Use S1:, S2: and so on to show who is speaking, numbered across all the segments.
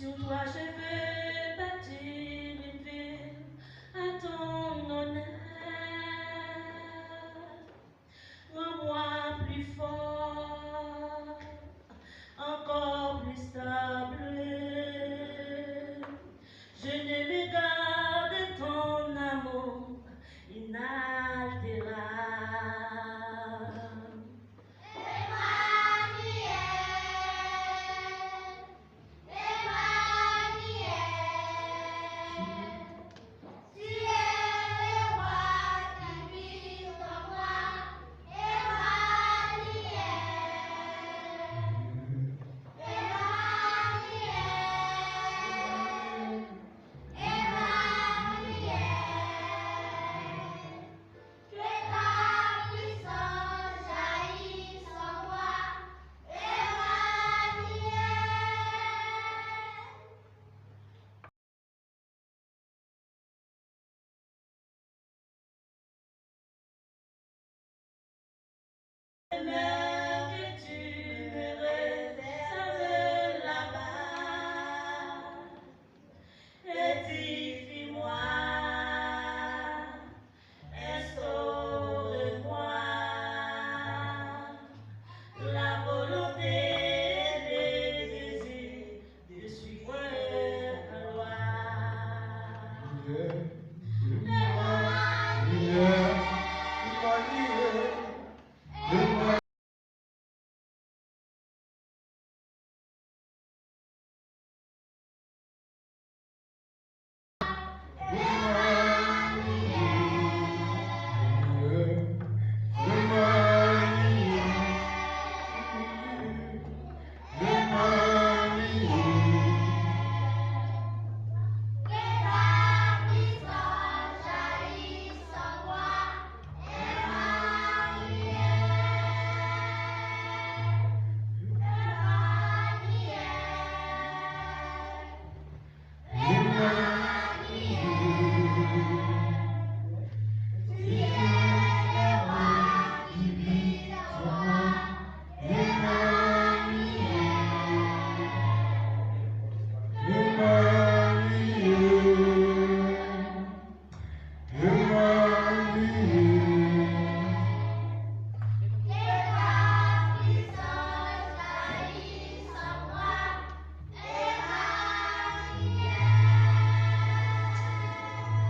S1: Sur toi je veux bâtir une ville à ton honneur. Rends-moi plus fort, encore plus stable. Je ne me garde ton amour inaltérable. Que tu me réserves là-bas, édifie-moi, instaure-moi la volonté et les désirs de suivre ta loi.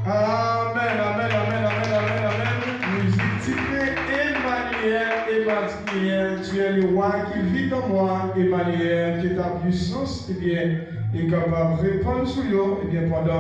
S2: Amen, amen, amen, amen, amen, amen. Musique titrée Emmanuel, tu es le roi qui vit en moi, Emmanuel, que ta puissance, eh bien, est capable de répondre sur eux, eh bien, pendant